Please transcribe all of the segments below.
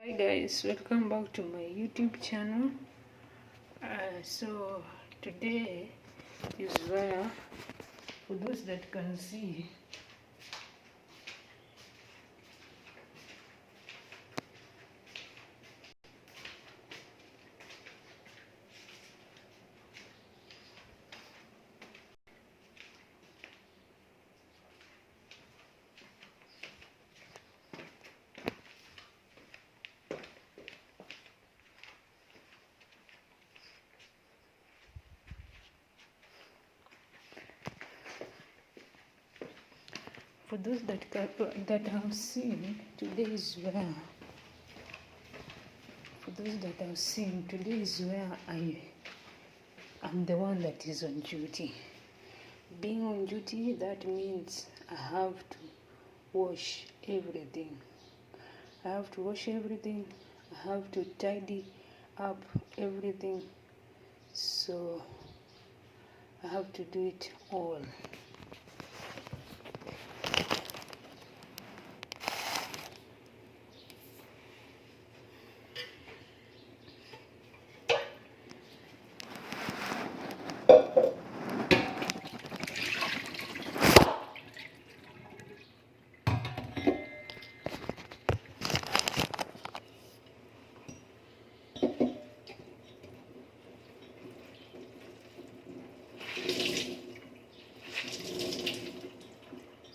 Hi guys, welcome back to my YouTube channel. So today is where, for those that can see, for those that have seen, today is where, for those that have seen, today is where I'm the one that is on duty. Being on duty, that means I have to wash everything. I have to wash everything. I have to tidy up everything. So I have to do it all.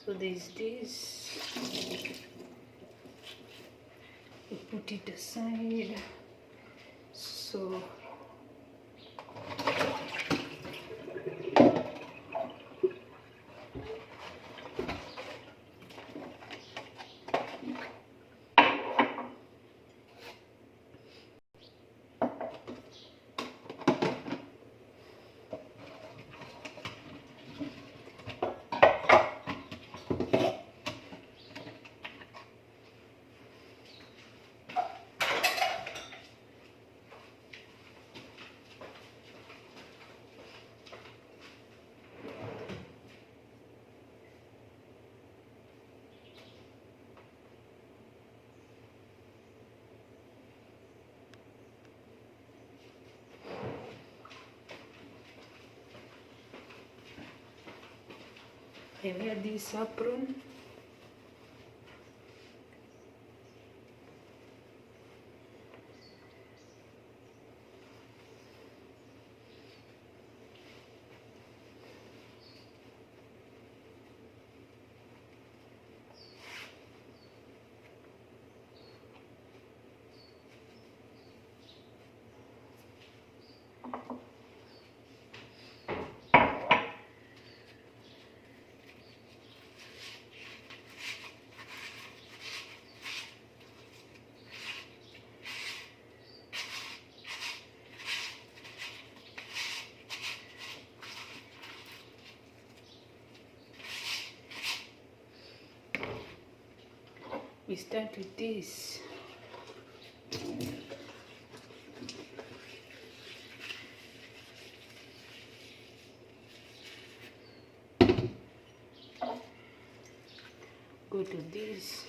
So there's this, we put it aside. So I wear this apron. We start with this. Go to this.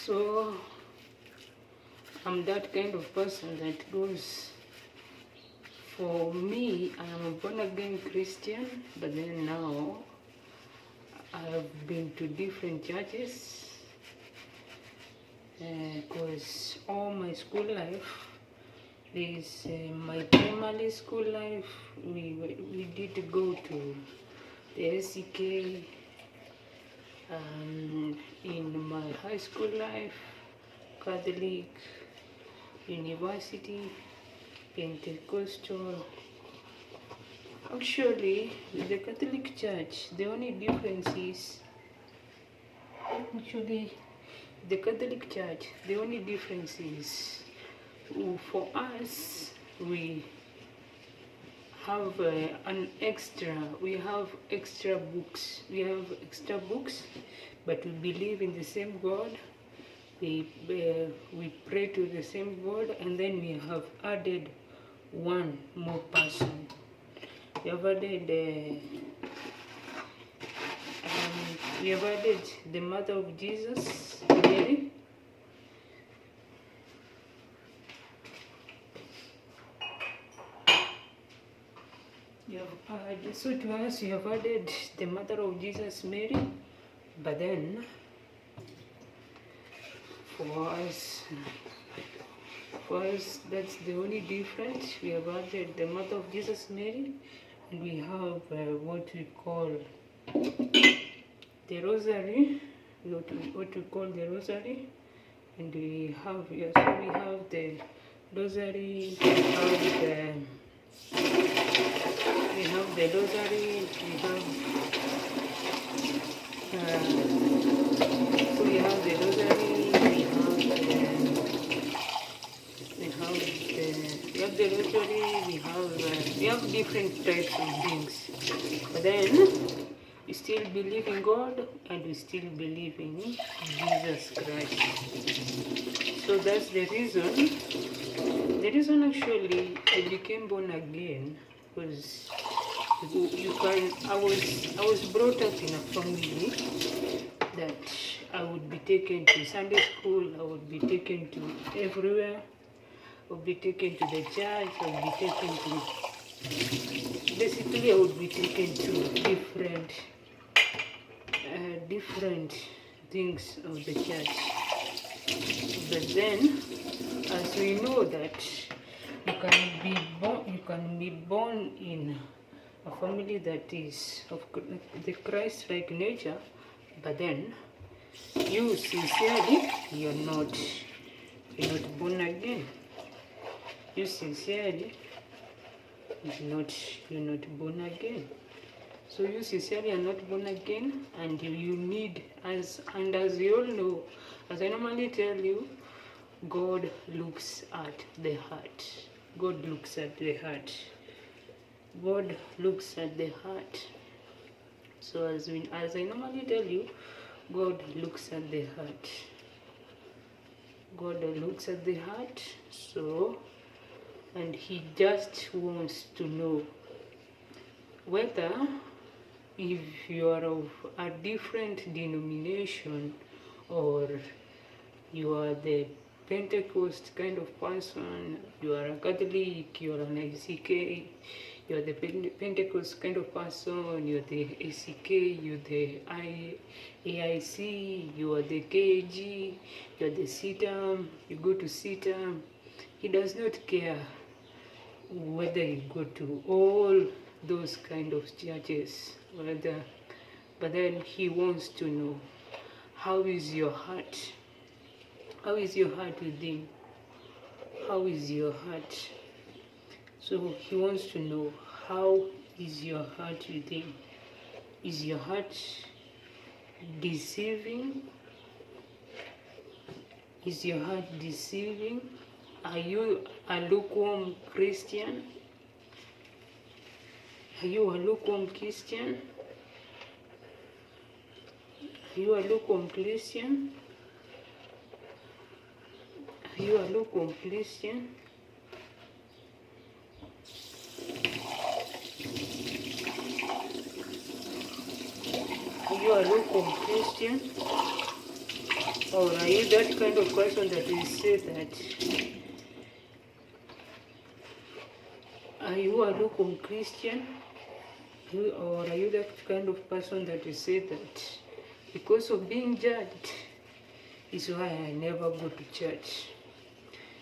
So I'm that kind of person that goes, for me, I am a born again Christian, but then now I've been to different churches because all my school life, there is my primary school life, we did go to the SCK, in my high school life, Catholic, university, Pentecostal. Actually, the Catholic Church, the only difference is, for us, we have we have extra books, but we believe in the same God. We pray to the same God, and then we have added one more person. We have added the mother of Jesus, Mary. So to us, you have added the mother of Jesus, Mary, but then for us, that's the only difference. We have added the mother of Jesus, Mary, and we have what we call the rosary, what we call the rosary, and we have the rosary, we have the rosary, we have the rosary, we have different types of things, but then we still believe in God and we still believe in Jesus Christ. So that's the reason. The reason actually I became born again was I was brought up in a family that I would be taken to Sunday school, I would be taken to everywhere, I would be taken to the church, I would be taken to, basically I would be taken to different things of the church. But then, as we know that you can be born in a family that is of the Christ-like nature, but then you sincerely you're not born again. You sincerely you're not born again. So you sincerely are not born again, and you need, as you all know, as I normally tell you, God looks at the heart. God looks at the heart. God looks at the heart. So as I normally tell you, God looks at the heart. God looks at the heart. So, and He just wants to know whether, if you are of a different denomination, or you are the Pentecost kind of person, you are a Catholic, you are an ACK, you are the Pentecost kind of person, you are the ACK, you are the AIC, you are the KAG, you are the CITAM, you go to CITAM. He does not care whether you go to all those kind of churches, but then He wants to know, how is your heart? How is your heart with Him? How is your heart? So He wants to know, how is your heart with Him? Is your heart deceiving? Is your heart deceiving? Are you a lukewarm Christian? Are you a lukewarm Christian? Are you a lukewarm Christian? Are you a lukewarm Christian? Are you a lukewarm Christian? Or are you that kind of person that will say that? Are you a lukewarm Christian? Or are you that kind of person that will say that because of being judged is why I never go to church?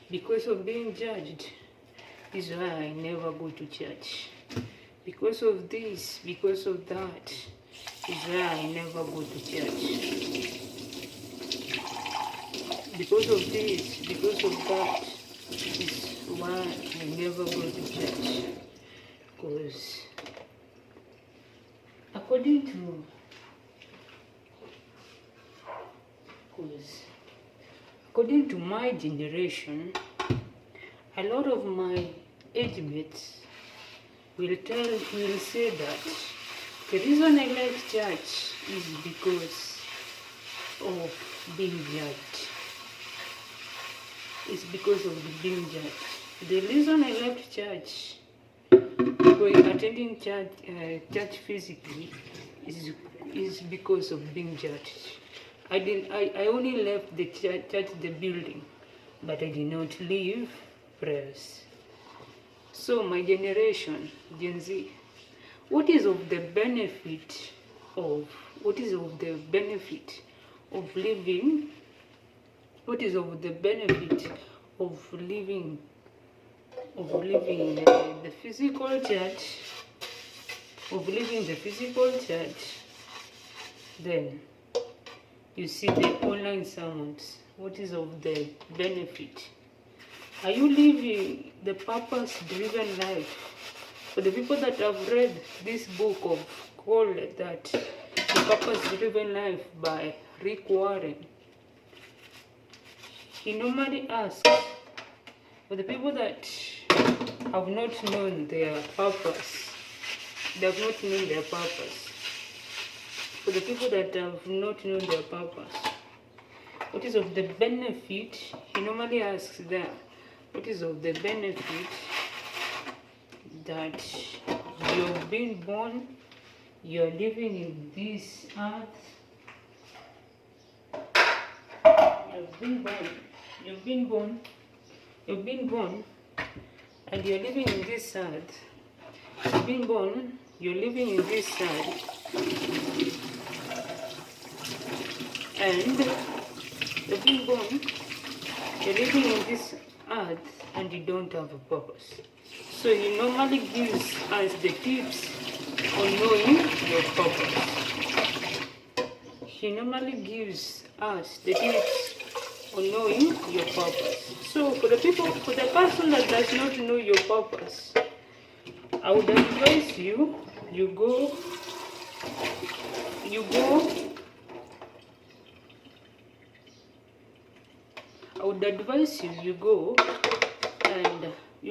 Because of being judged is why I never go to church. Because of this, because of that, is where I never go to church. Because of this, because of that, is why I never go to church. Because according to my generation, a lot of my age mates will say that the reason I like church is because of being judged. It's because of the being judged. The reason I left church, attending church physically, is because of being judged. I only left the church, the building, but I did not leave prayers. So my generation, Gen Z, what is of the benefit of living? What is of the benefit of living the physical church? Of living the physical church, then you see the online sermons. What is of the benefit? Are you living the purpose-driven life? For the people that have read this book called that The Purpose-Driven Life by Rick Warren, he normally asks, for the people that have not known their purpose, for the people that have not known their purpose, what is of the benefit? He normally asks them, what is of the benefit that you've been born, you're living in this earth, you've been born, and you're living in this earth. You've been born, you're living in this earth, and you've been born, you're living in this earth, and you don't have a purpose. So he normally gives us the tips on knowing your purpose. He normally gives us the tips on knowing your purpose. So for the person that does not know your purpose, I would advise you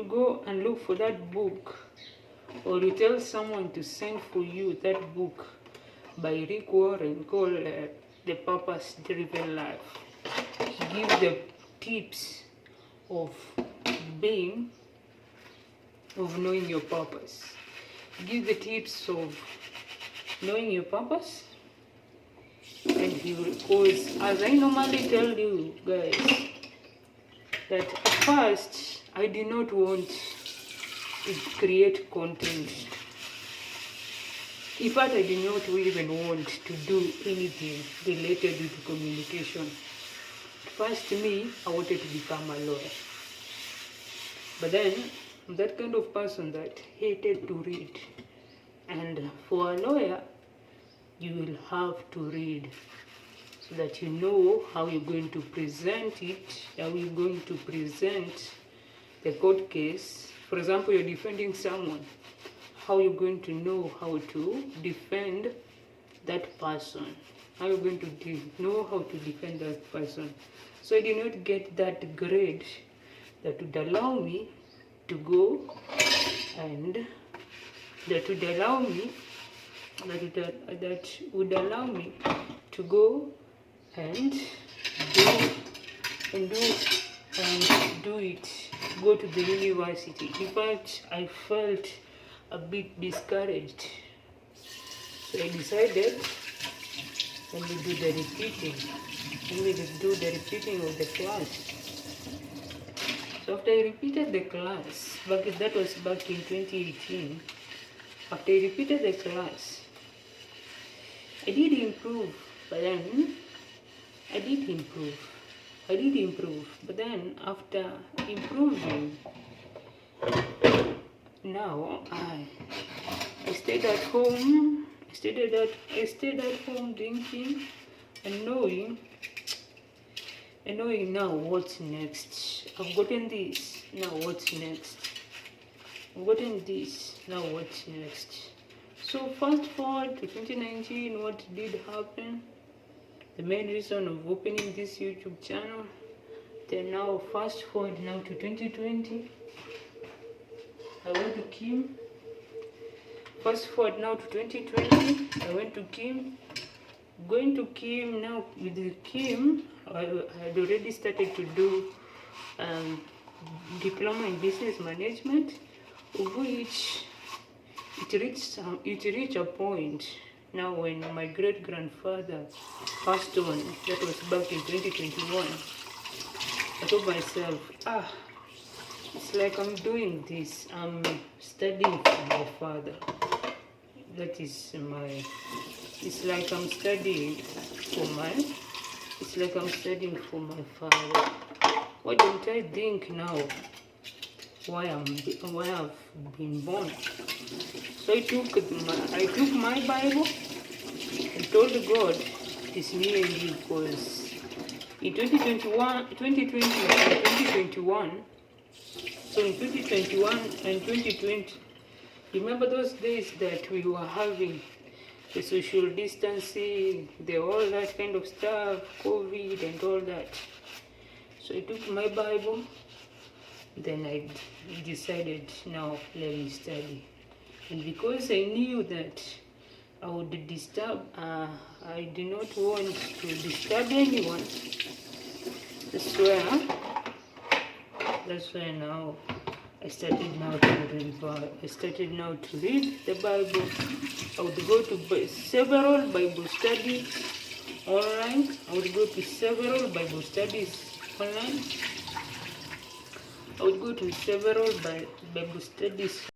go and look for that book, or you tell someone to send for you that book by Rick Warren called The Purpose-Driven Life. He gives the tips of knowing your purpose. He gives the tips of knowing your purpose. And because, as I normally tell you guys, that at first I did not want to create content. In fact, I did not even want to do anything related with communication. First, I wanted to become a lawyer. But then, I'm that kind of person that hated to read. And for a lawyer, you will have to read so that you know how you're going to present it, how you're going to present the court case. For example, you're defending someone, how you're going to know how to defend that person, how you're going to know how to defend that person. So I did not get that grade that would allow me to go and to go to the university. In fact, I felt a bit discouraged. So I decided, let me do the repeating of the class. So after I repeated the class, that was back in 2018, after I repeated the class, I did improve, but then but then after improving, now I stayed at home I stayed at home drinking and knowing now what's next. I've gotten this, now what's next? I've gotten this, now what's next? So fast forward to 2019, what did happen? The main reason of opening this YouTube channel. Then now fast forward now to 2020. I went to Kim. Fast forward now to 2020. I went to Kim. Going to Kim now. With the Kim, I had already started to do diploma in business management, of which it reached a point now when my great grandfather passed on. That was back in 2021. I told myself, it's like I'm doing this. I'm studying for my father. That is my. It's like I'm studying for my. It's like I'm studying for my father. Why don't I think now? Why I've been born? So I took my Bible and told God, it's me and you, because in 2021. So in 2021 and 2020, remember those days that we were having the social distancing, all that kind of stuff, COVID and all that. So I took my Bible, then I decided, now let me study. And because I knew that I would disturb, I did not want to disturb anyone. That's why now I started now to read the Bible. I would go to several Bible studies online. I would go to several Bible studies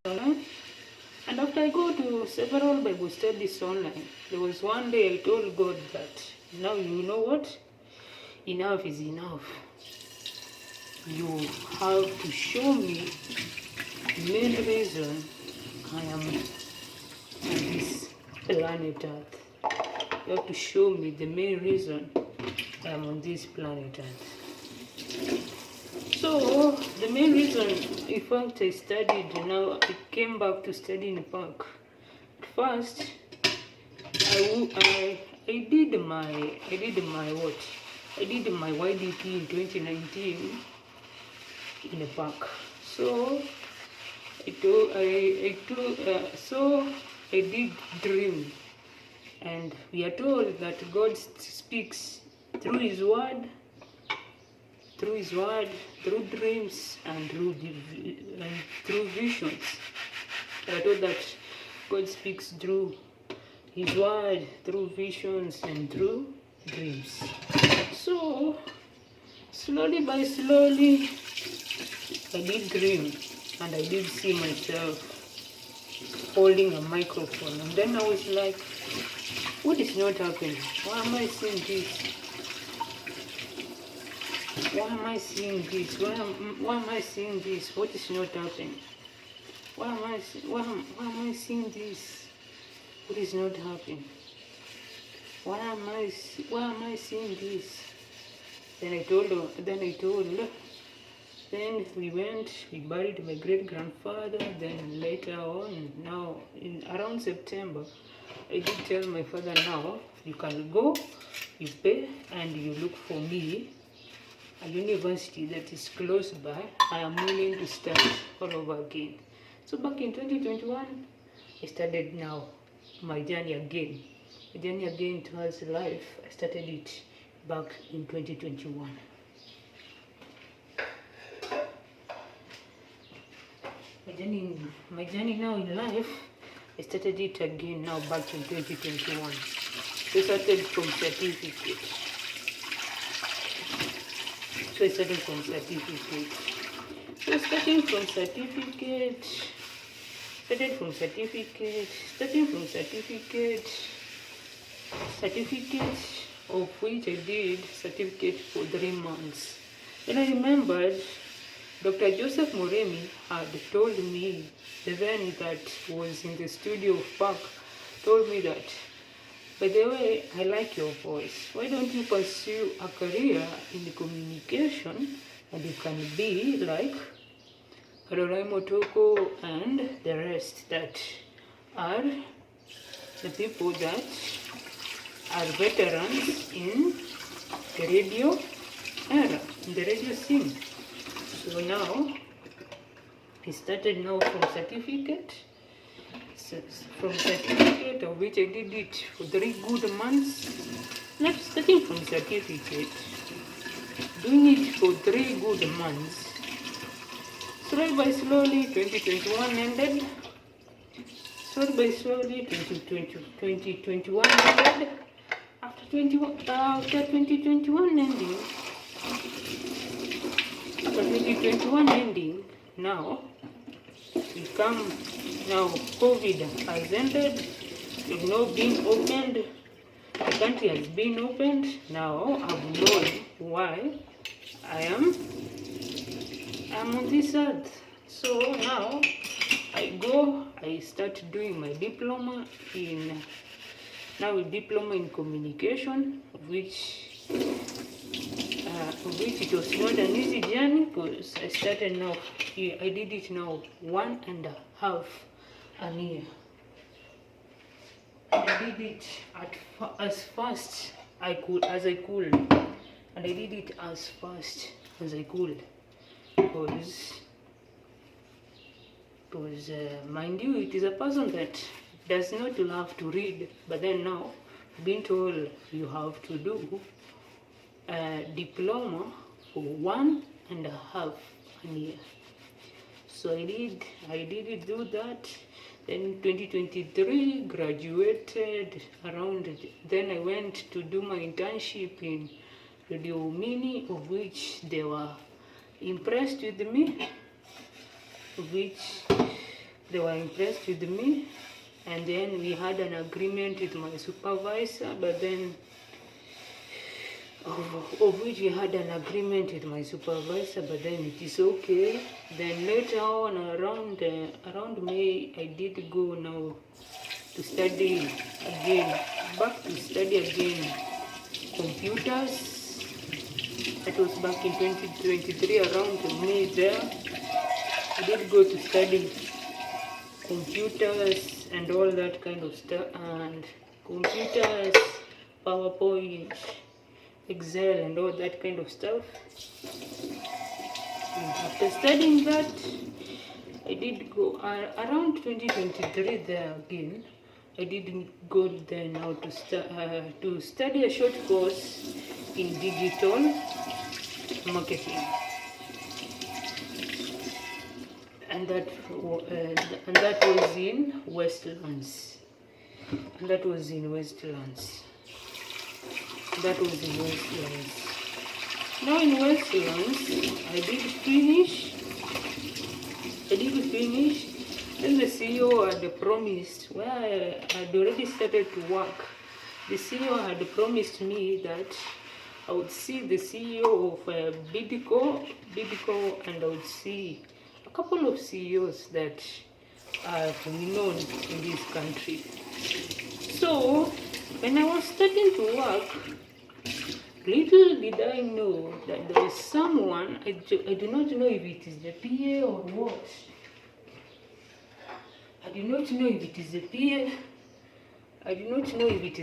online. And after I go to several Bible studies online, there was one day I told God that, now you know what? Enough is enough. You have to show me the main reason I am on this planet Earth. You have to show me the main reason I am on this planet Earth. So, the main reason, in fact, I studied, I came back to study in the park. First, I did my YDP in 2019 in the park. So I did dream, and we are told that God speaks through His word, through dreams, and through visions. We are told that God speaks through His word, through visions, and through dreams. So slowly by slowly, I did dream, and I did see myself holding a microphone, and then I was like, what is not happening? Why am I seeing this? Why am I seeing this? Why am I seeing this? What is not happening? Why am I seeing this? What is not happening? Why am I seeing this? Then we buried my great grandfather. Then later on, now in around September, I did tell my father, now you can go, you pay, and you look for me a university that is close by. I am willing to start all over again. So back in 2021, I started now my journey again. The journey again towards life. I started it back in 2021. My journey now in life, I started it again now back in 2021. So I started from certificate. So starting from certificate, of which I did certificate for 3 months. Then I remembered Dr. Joseph Moremi had told me, the man that was in the studio of Park, told me that, by the way, I like your voice. Why don't you pursue a career in communication, and you can be like Caroline Motoko and the rest that are the people that are veterans in the radio era, in the radio scene. So now, I started now from certificate of which I did it for 3 good months. Not starting from certificate, doing it for 3 good months. Slowly by slowly, 2021 ended. Slowly by slowly, 2021 ended. After 2021 ending, now COVID has ended. We've now been opened. The country has been opened. Now I've known why I am on this earth. So now I start doing my diploma in communication, which it was not an easy journey, because I started now. I did it now 1.5 year. And I did it as fast as I could, and I did it as fast as I could, because mind you, it is a person that does not love to read, but then now being told you have to do a diploma for 1.5 year. So I did do that. Then 2023 graduated around. Then I went to do my internship in Radio Mini, of which they were impressed with me. And then we had an agreement with my supervisor, but then it is okay. Then later on, around May, I did go now to study again, computers. That was back in 2023, around May there. I did go to study computers and all that kind of stuff, and computers, PowerPoint, Excel and all that kind of stuff. And after studying that, I did go around 2023 there again. I did go there now to study a short course in digital marketing, and that was in Westlands. Now in Westlands, I did finish. Then the CEO had promised, where I had already started to work. The CEO had promised me that I would see the CEO of Bidco, and I would see a couple of CEOs that are known in this country. So when I was starting to work, little did I know that there was someone, I do not know if it is the PA or what. I do not know if it is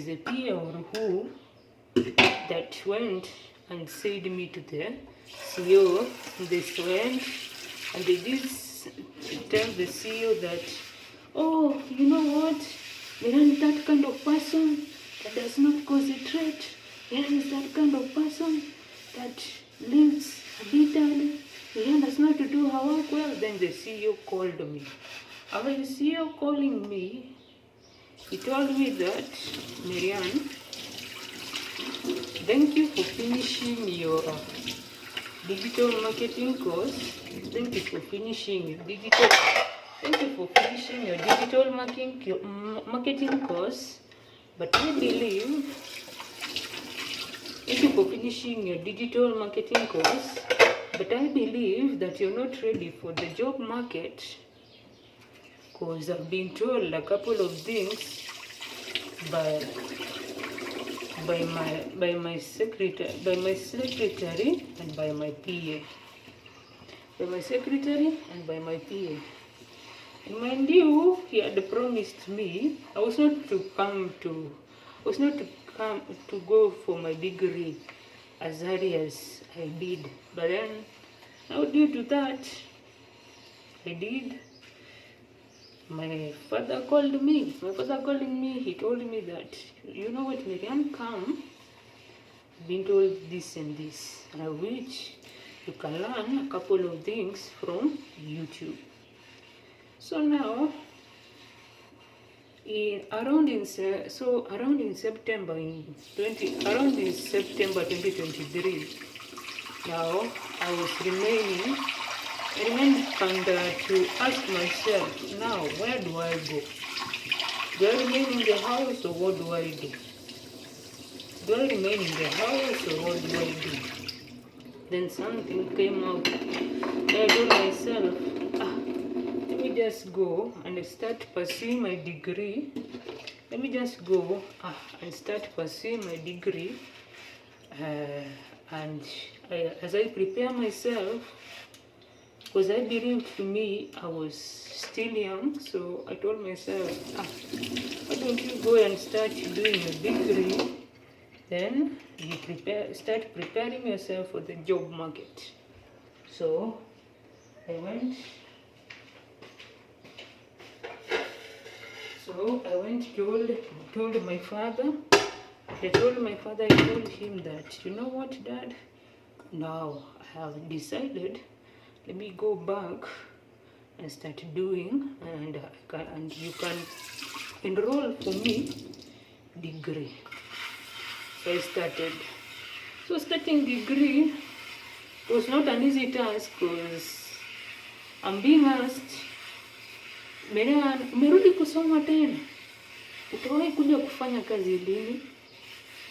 a PA or who that went and said me to the CEO. They went and they did tell the CEO that, oh, you know what, Miran is that kind of person that does not concentrate. Miran is that kind of person that lives a bit early. Miran does not do her work well. Then the CEO called me. After the CEO calling me, he told me that, Marianne, thank you for finishing your digital marketing course. Thank you for finishing your digital marketing course. But I believe, thank you for finishing your digital marketing course. But I believe that you're not ready for the job market, because I've been told a couple of things by my secretary and by my PA. By my secretary and by my PA. And mind you, he had promised me I was not to come to go for my degree as early as I did. But then now due to that I did. My father called me. He told me that, you know what, Miriam, come. I've been told this and this, which you can learn a couple of things from YouTube. So now, around in September 2023, now I remained and to ask myself, now where do I go? Do I remain in the house or what do I do? Do I remain in the house or what do I do? Then something came out. I told myself, let me just go and start pursuing my degree. Let me just go and start pursuing my degree. And as I prepare myself, because I believed to me I was still young, so I told myself, why don't you go and start doing a degree, then you start preparing yourself for the job market. So I went told my father. I told him that, you know what, Dad, now I have decided, let me go back and start doing, and you can enroll for me degree. So I started. So starting degree was not an easy task, because I'm being asked, umerudi kusoma tena? Utawahi kuja kufanya kazi lini?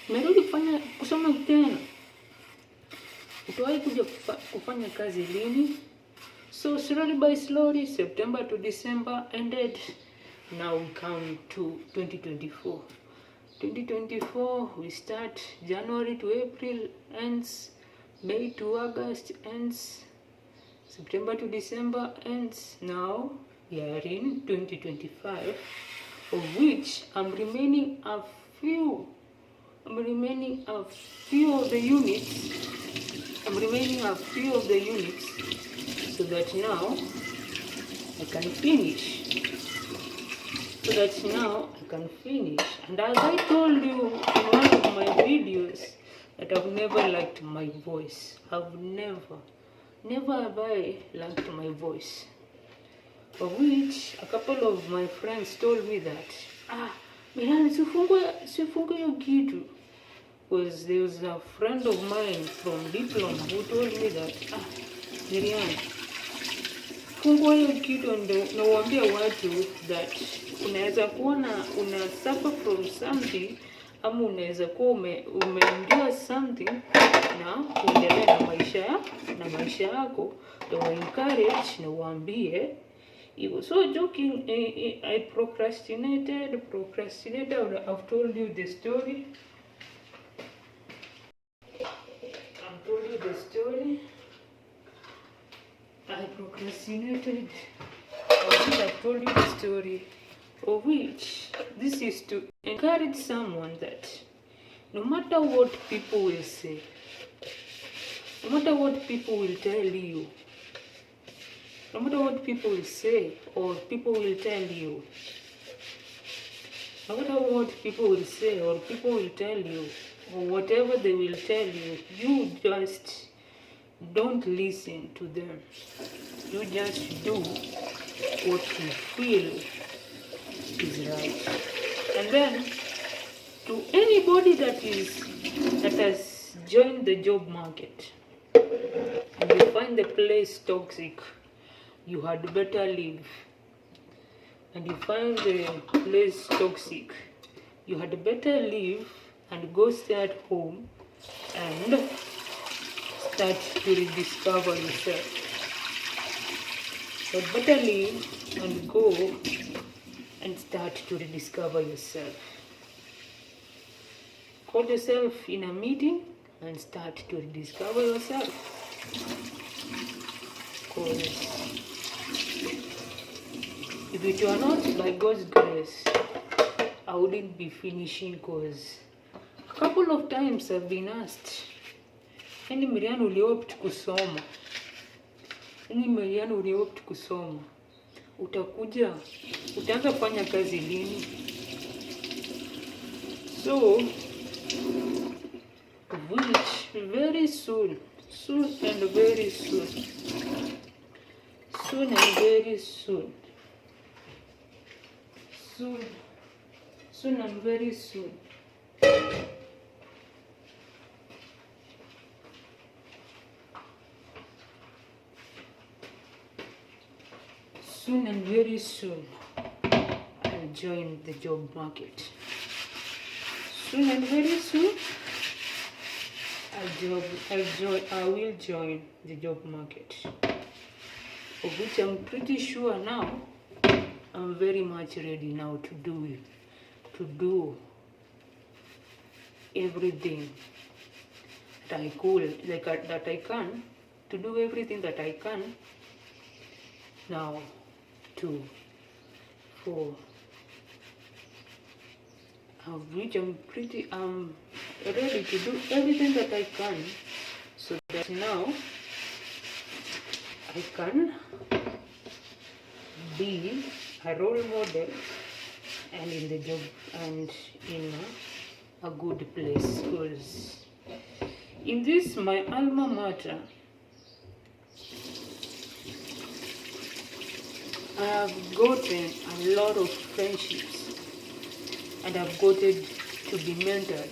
Umerudi kusoma tena? Utawahi kuja kufanya kazi lini? So slowly by slowly, September to December ended. Now we come to 2024. 2024, we start January to April ends, May to August ends, September to December ends. Now we are in 2025, of which I'm remaining a few of the units. So that now I can finish. And as I told you in one of my videos, that I've never liked my voice. Never have I liked my voice. Of which a couple of my friends told me that, Mirani, sifungue hiyo kitu. Because there was a friend of mine from Diploma who told me that, Miriam, fungua hiyo kitu na uambie watu that unaweza kuwa una suffer from something, ama unaweza kuwa umeendure something na kuendelea na maisha yako, na encourage na uambie. He was so joking. I procrastinated. I've told you the story. I procrastinated. I've told you the story, of which this is to encourage someone that no matter what people will say, no matter what people will tell you, no matter what people will say or people will tell you, no matter what people will say or people will tell you, or whatever they will tell you, you just don't listen to them. You just do what you feel is right. And then, to anybody that has joined the job market, and you find the place toxic, you had better leave. And you find the place toxic, you had better leave and go stay at home and start to rediscover yourself. But better leave and go and start to rediscover yourself. call yourself in a meeting and start to discover yourself. Because if it were not by God's grace, I wouldn't be finishing, because a couple of times I've been asked, yani Miriam uliopt kusoma, yani Miriam uliopt kusoma, utaanza kufanya kazi lini? So, which very soon and very soon and very soon soon and very soon I'll join the job market. Soon and very soon I will join the job market, of which I'm pretty sure now I'm very much ready now to do everything that I could, that I can, to do everything that I can now for which I'm ready to do everything that I can, so that now I can be a role model and in the job and in a good place. Because in this my alma mater, I have gotten a lot of friendships, and I've gotten to be mentored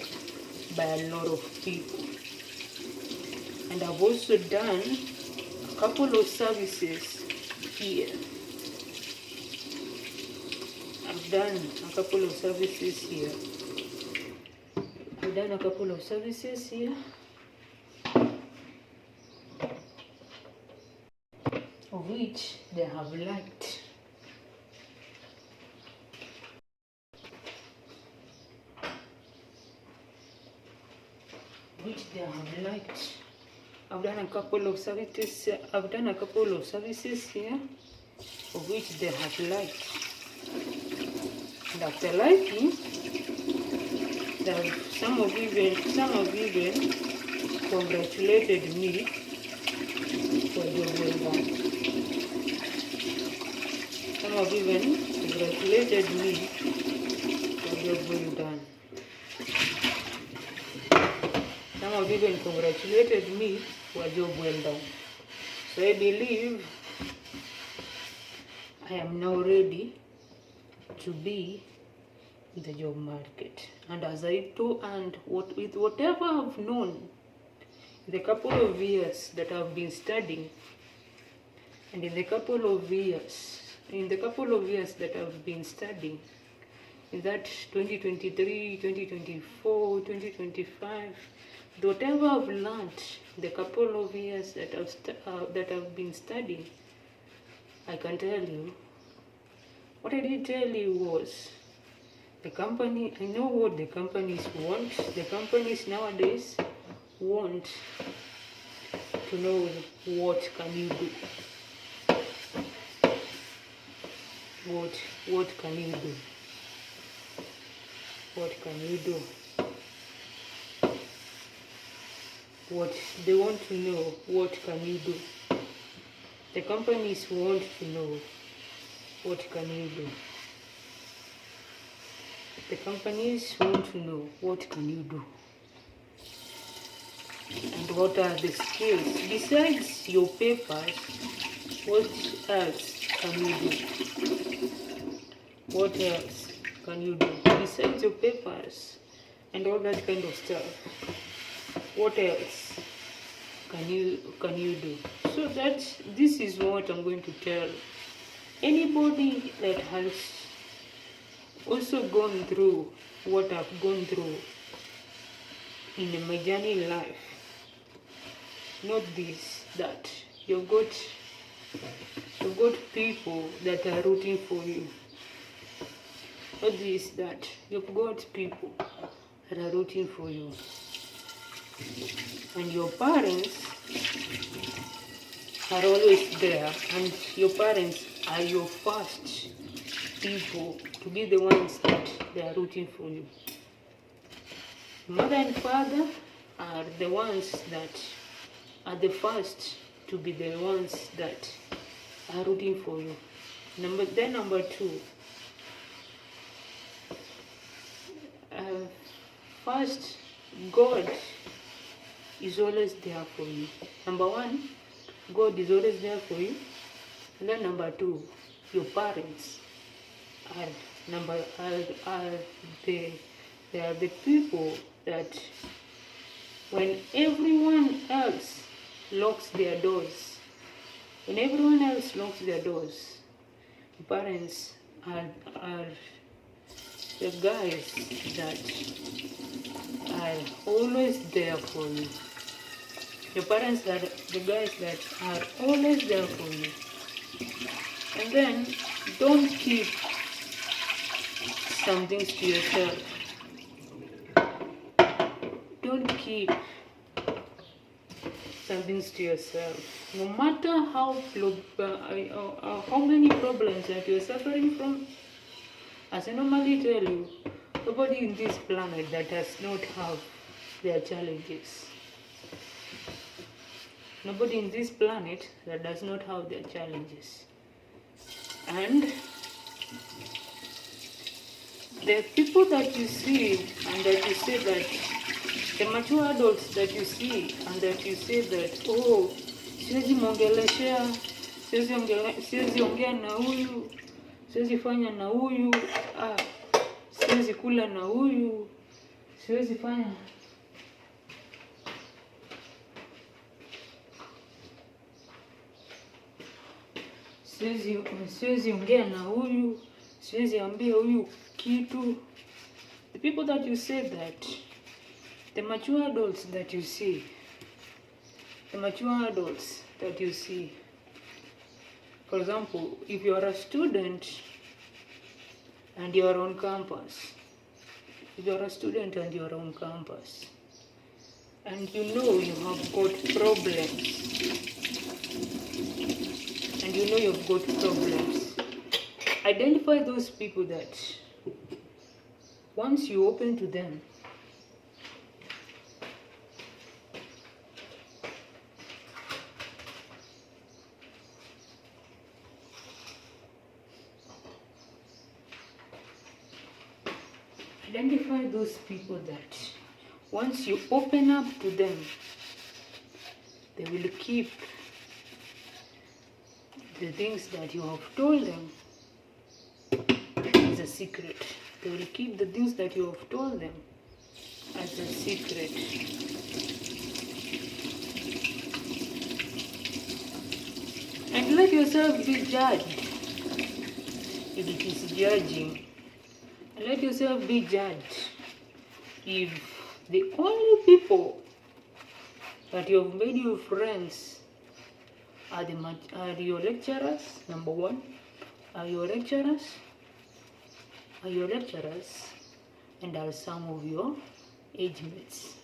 by a lot of people. And I've also done a couple of services here. I've done a couple of services here, of which they have liked. I've done a couple of services here, of which they have liked. And after liking, some have even congratulated me for job well done. Some have even congratulated me for job well done. Some have even congratulated me for a job well done. So I believe I am now ready to be in the job market. And as I do, with whatever I've known in the couple of years that I've been studying, and in the couple of years that I've been studying, in that 2023, 2024, 2025, whatever I've learned, the couple of years that I've been studying, I can tell you, what I did tell you was, the company, I know what the companies want. The companies nowadays want to know what can you do. What can you do? What can you do? What they want to know, what can you do? The companies want to know, what can you do? The companies want to know, what can you do? And what are the skills? Besides your papers, what else can you do? What else can you do? Besides your papers and all that kind of stuff, what else can you do? So this is what I'm going to tell anybody that has also gone through what I've gone through in my journey in life. Not this, that you've got people that are rooting for you. Not this, that you've got people that are rooting for you. And your parents are always there, and your parents are your first people to be the ones that they are rooting for you. Mother and father are the ones that are the first to be the ones that are rooting for you. Number two, first, God is always there for you. Number one, God is always there for you. And then number two, your parents are they are the people that when everyone else locks their doors, your parents are the guys that are always there for you. Your parents are the guys that are always there for you. And then don't keep some things to yourself. Don't keep some things to yourself. No matter how many problems that you're suffering from, as I normally tell you, nobody in this planet that does not have their challenges. Nobody in this planet that does not have their challenges. And the people that you see and that you say that, the mature adults that you see and that you say that, oh, siwezi mongeleshea, siwezi ongea na huyu, siwezi fanya na huyu, siwezi kula na huyu, siwezi fanya. Siwezi ongea na huyu, siwezi ambia huyu kitu. The people that you say that, the mature adults that you see, for example, if you are a student and you are on campus, and you know you have got problems, identify those people that once you open to them, open up to them, they will keep the things that you have told them as a secret. They will keep the things that you have told them as a secret. And let yourself be judged if it is judging. Let yourself be judged if the only people that you have made your friends are your lecturers. Number one, are your lecturers, and are some of your age mates.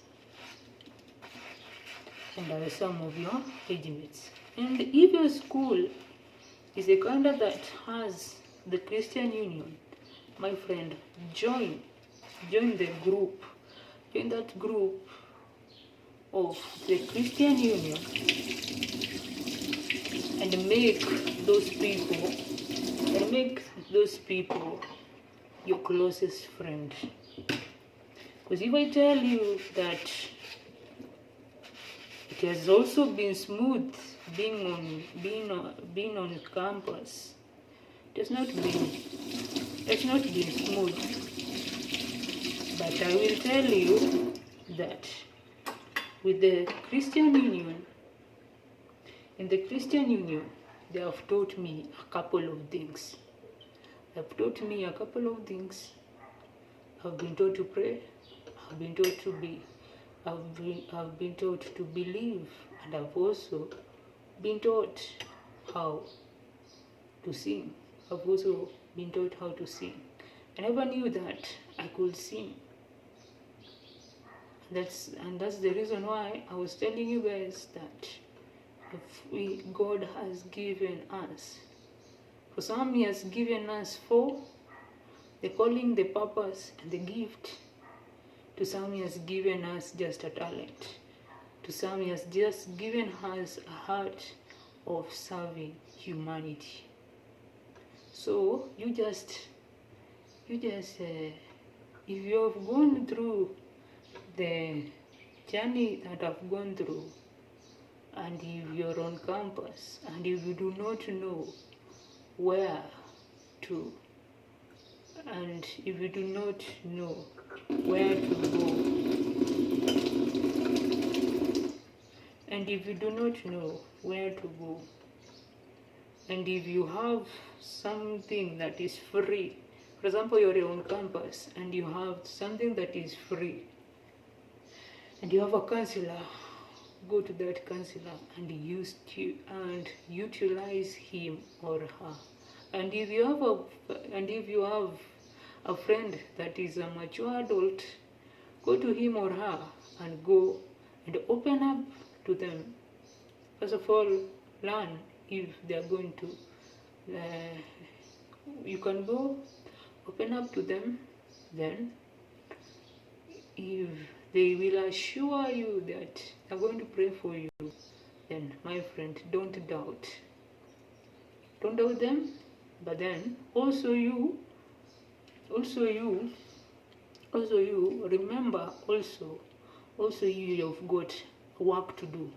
And if your school is a country that has the Christian Union, my friend, join the group. Join that group of the Christian Union and make those people your closest friend. Because if I tell you that it has also been smooth being on campus, it's not been smooth. But I will tell you that with the Christian Union, in the Christian Union, they have taught me a couple of things. I've been taught to pray. I've been taught to believe, and I've also been taught how to sing. I never knew that I could sing. That's the reason why I was telling you guys that God has given us. For some, He has given us for the calling, the purpose, and the gift. To some, He has given us just a talent. To some, He has just given us a heart of serving humanity. So you just if you have gone through the journey that I've gone through, and if you're on campus, and if you do not know where to, and if you do not know where to go, and if you do not know where to go, and if you have something that is free, for example, you're on campus and you have something that is free, and you have a counselor, go to that counselor and utilize him or her. And if you have a friend that is a mature adult, go to him or her and go and open up to them. First of all, learn if they are going to. You can go open up to them. Then, if they will assure you that they're going to pray for you, then, my friend, don't doubt. Don't doubt them. But then also you remember also you have got work to do.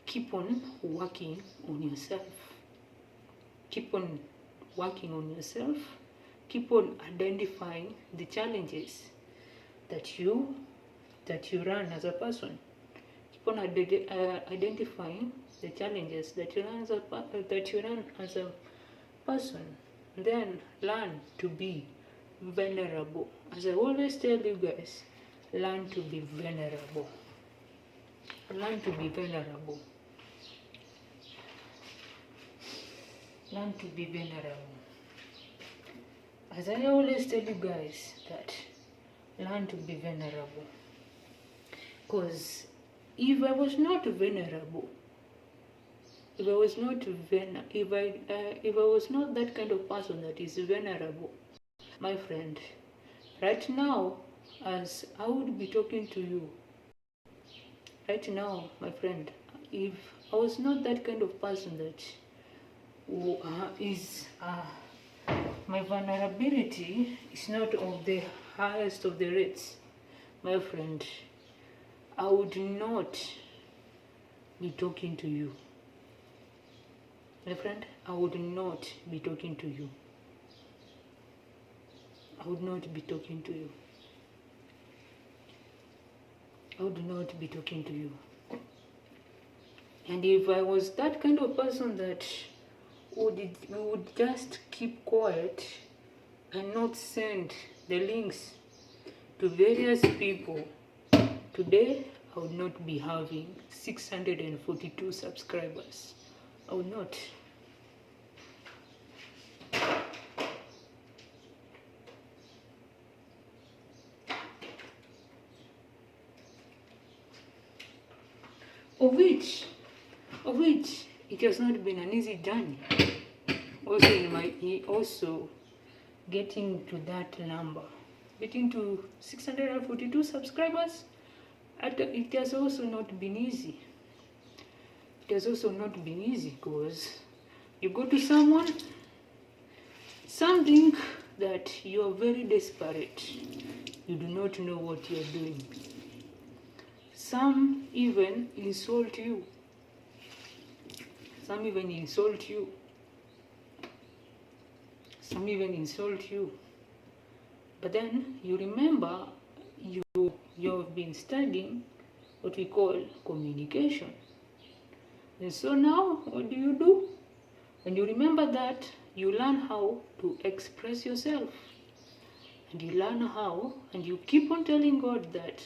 Keep on working on yourself. Keep on working on yourself. Keep on identifying the challenges that you run as a person. Keep on identifying the challenges that you run as a person. Then learn to be vulnerable. As I always tell you guys, learn to be vulnerable. Learn to be vulnerable. Learn to be vulnerable. As I always tell you guys that learn to be vulnerable. Because if I was not vulnerable, if I was not that kind of person that is vulnerable, my friend, right now, as I would be talking to you, right now, my friend, if I was not that kind of person that my vulnerability is not of the highest of the rates, my friend, I would not be talking to you. My friend, I would not be talking to you. I would not be talking to you. I would not be talking to you. And if I was that kind of person that would just keep quiet and not send the links to various people, today I would not be having 642 subscribers. I would not. Of which it has not been an easy journey. Also getting to that number, getting to 642 subscribers, it has also not been easy. It has also not been easy because you go to something that you are very desperate. You do not know what you are doing. Some even insult you. Some even insult you. Some even insult you. But then you remember you have been studying what we call communication. And so now, what do? When you remember that, you learn how to express yourself. And you learn how, and you keep on telling God that,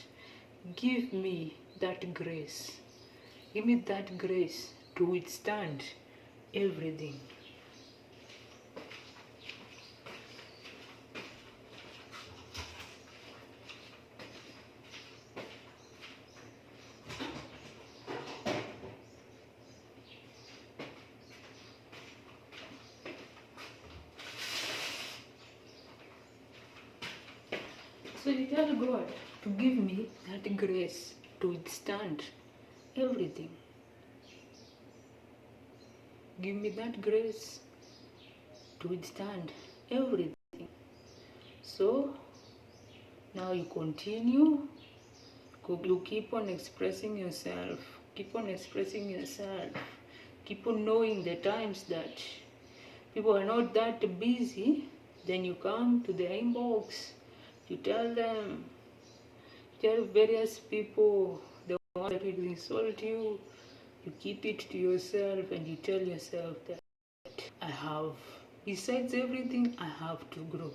give me that grace. Give me that grace to withstand everything. So you tell God to give me that grace to withstand everything. Give me that grace to withstand everything. So now you continue. You keep on expressing yourself. Keep on expressing yourself. Keep on knowing the times that people are not that busy. Then you come to the inbox. You tell them. Tell various people the one that will insult you. You keep it to yourself and you tell yourself that I have, besides everything, I have to grow.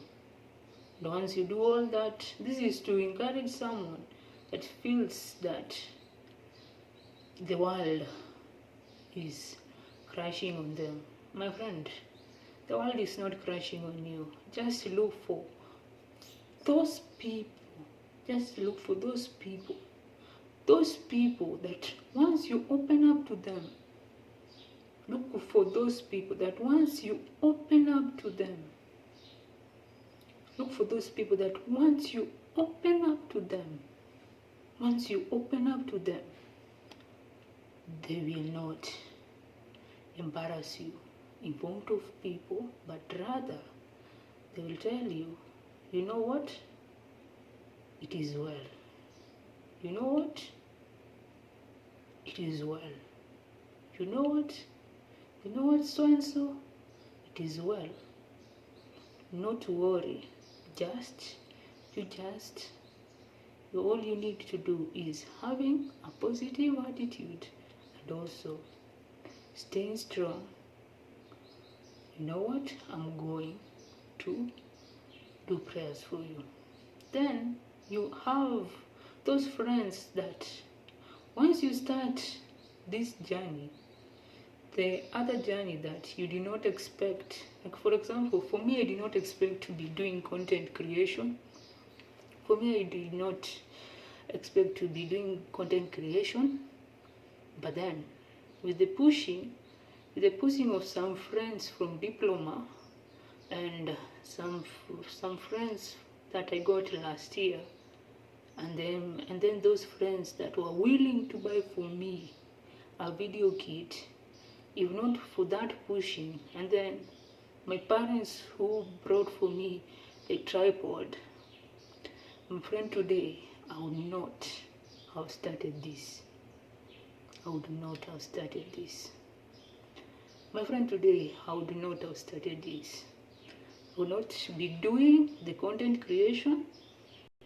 And once you do all that, this is to encourage someone that feels that the world is crashing on them. My friend, the world is not crashing on you. Just look for those people. Just look for those people. Those people that once you open up to them, look for those people that once you open up to them, look for those people that once you open up to them, once you open up to them, they will not embarrass you in front of people, but rather they will tell you, you know what? It is well. You know what? It is well. You know what? You know what, so and so? It is well. Not to worry. All you need to do is having a positive attitude and also staying strong. You know what? I'm going to do prayers for you. Then you have those friends that once you start this journey, the other journey that you did not expect, like for example, for me, I did not expect to be doing content creation. For me, I did not expect to be doing content creation, but then with the pushing of some friends from Diploma and some friends that I got last year, and then those friends that were willing to buy for me a video kit, if not for that pushing, and then my parents who brought for me a tripod, my friend, today I would not have started this. I would not have started this. My friend, today I would not have started this. I would not be doing the content creation.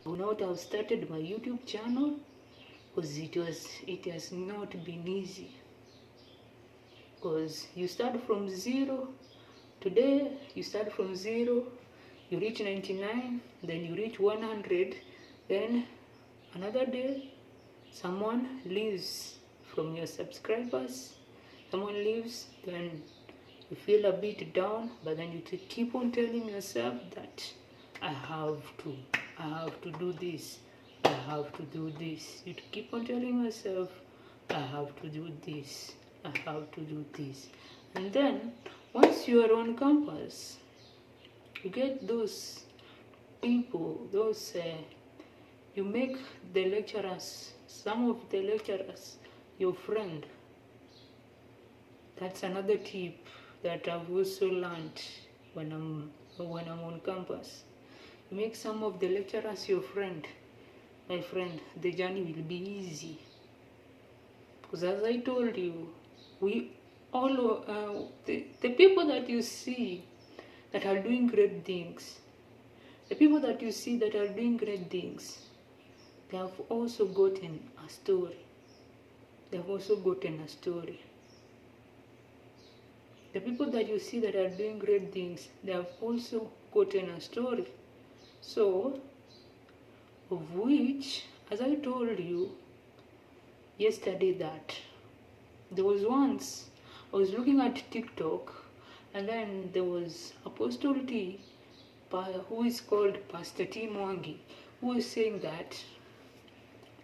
I would not have started my YouTube channel, because it has not been easy. Because you start from zero. Today you start from zero, you reach 99, then you reach 100, then another day someone leaves from your subscribers, someone leaves, then you feel a bit down, but then you keep on telling yourself that I have to do this, I have to do this. You keep on telling yourself, I have to do this, I have to do this. And then once you are on campus, you get those people, you make the lecturers, some of the lecturers, your friend. That's another tip that I've also learned when I'm on campus. You make some of the lecturers your friend. My friend, the journey will be easy. Because as I told you, the people that you see that are doing great things, they have also gotten a story. The people that you see that are doing great things, they have also gotten a story. So, of which, as I told you yesterday, that there was once I was looking at TikTok, and then there was Apostle T, who is called Pastor T Mwangi, who was saying that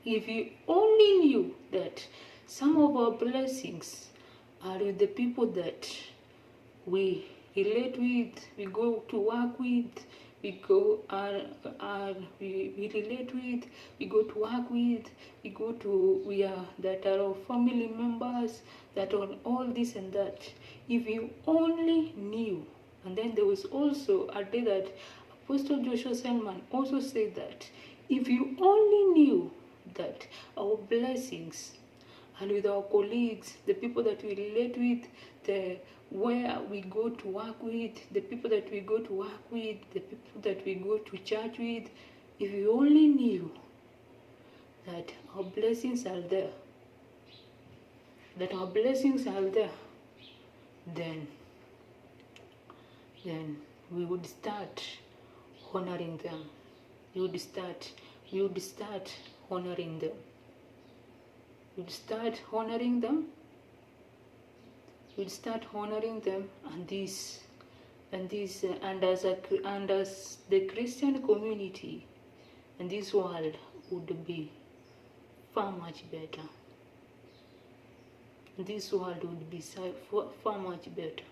if you only knew that some of our blessings are with the people that we relate with, we go to work with, we go we relate with, we go to work with, we are that are our family members, that on all this and that. If you only knew. And then there was also a day that Apostle Joshua Selman also said that if you only knew that our blessings, and with our colleagues, the people that we relate with, the where we go to work with, the people that we go to work with, the people that we go to church with, if you only knew that our blessings are there, then we would start honoring them. We would start honoring them. We'd start honoring them. And as the Christian community, and this world would be far much better. This world would be far much better.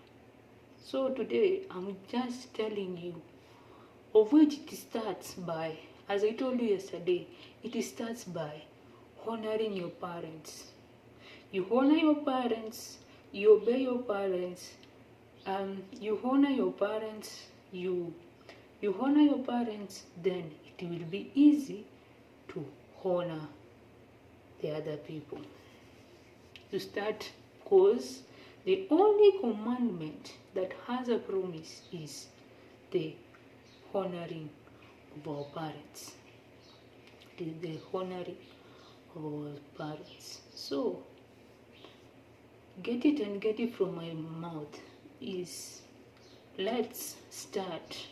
So today I'm just telling you of which it starts by, as I told you yesterday, it starts by honoring your parents. You honor your parents, you obey your parents, you honor your parents, you honor your parents, then it will be easy to honor the other people. To start, because the only commandment that has a promise is the honoring of our parents. It is the honoring of our parents. So, get it from my mouth is, let's start.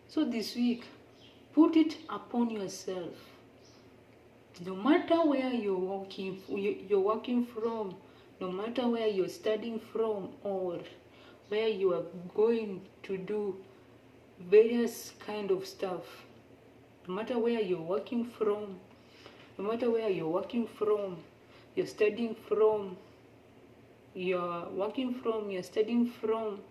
So this week, put it upon yourself. No matter where you're working from, no matter where you're studying from, or where you are going to do various kind of stuff, no matter where you're working from, you're studying from, you're studying from,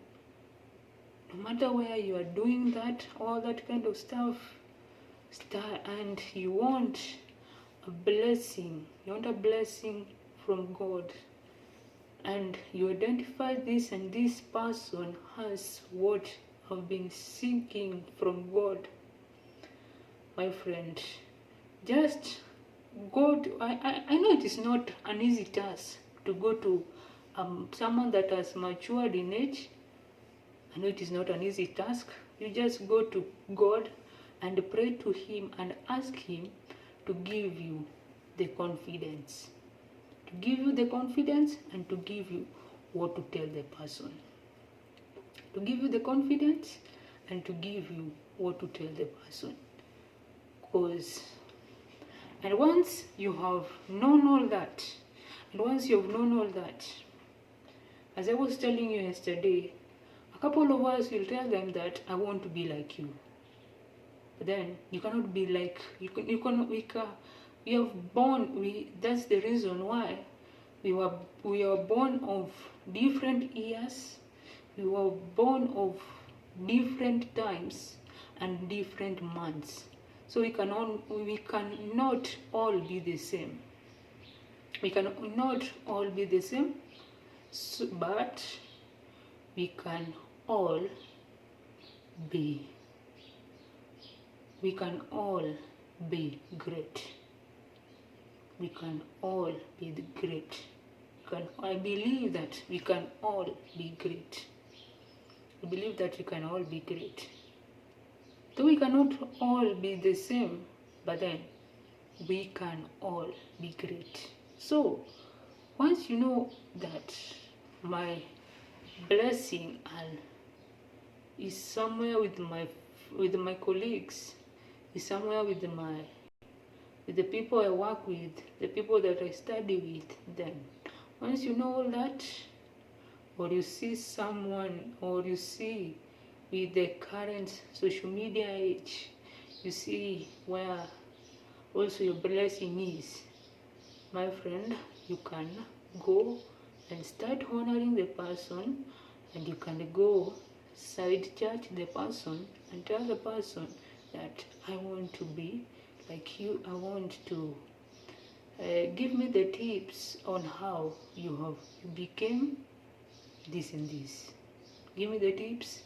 no matter where you are doing that, all that kind of stuff, and you want a blessing from God, and you identify this, and this person has what I've been seeking from God, my friend, just go to, I know it is not an easy task to go to someone that has matured in age. I know it is not an easy task. You just go to God and pray to Him and ask Him to give you the confidence. To give you the confidence and to give you what to tell the person. To give you the confidence and to give you what to tell the person. And once you have known all that, as I was telling you yesterday, a couple of us will tell them that I want to be like you. But then you cannot be like, that's the reason why we were born of different years, we were born of different times and different months. So we cannot all be the same. We cannot all be the same, but we can all be great. We can all be great. I believe that we can all be great. I believe that we can all be great. Though we cannot all be the same, but then we can all be great. So, once you know that my blessing is somewhere with my colleagues, is somewhere with the people I work with, the people that I study with, then once you know all that, or you see someone, or you see with the current social media age, you see where also your blessing is, my friend, you can go and start honoring the person, and you can go side chat the person and tell the person that I want to be like you. I want to give me the tips on how you became this and this. Give me the tips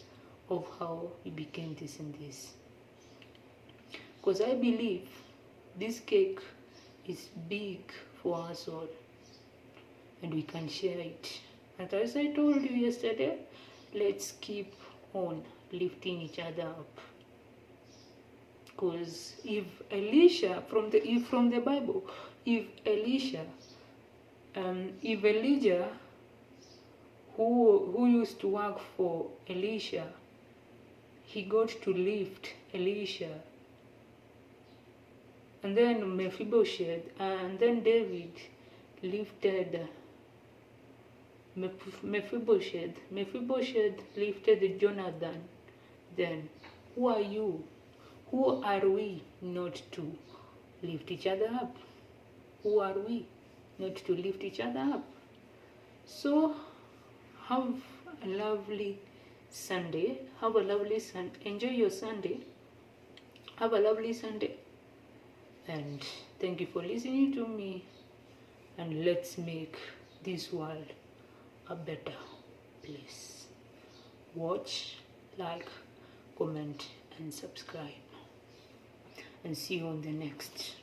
of how you became this and this. Because I believe this cake is big for us all and we can share it. And as I told you yesterday, let's keep on lifting each other up. Because if Elisha, from the Bible, if Elijah, who used to work for Elisha, he got to lift Elisha, and then Mephibosheth, and then David lifted Mephibosheth. Mephibosheth lifted Jonathan. Then who are you? Who are we not to lift each other up? Who are we not to lift each other up? So have a lovely Sunday. Have a lovely Sunday. Enjoy your Sunday. Have a lovely Sunday. And thank you for listening to me. And let's make this world a better place. Watch, like, comment, and subscribe. And see you on the next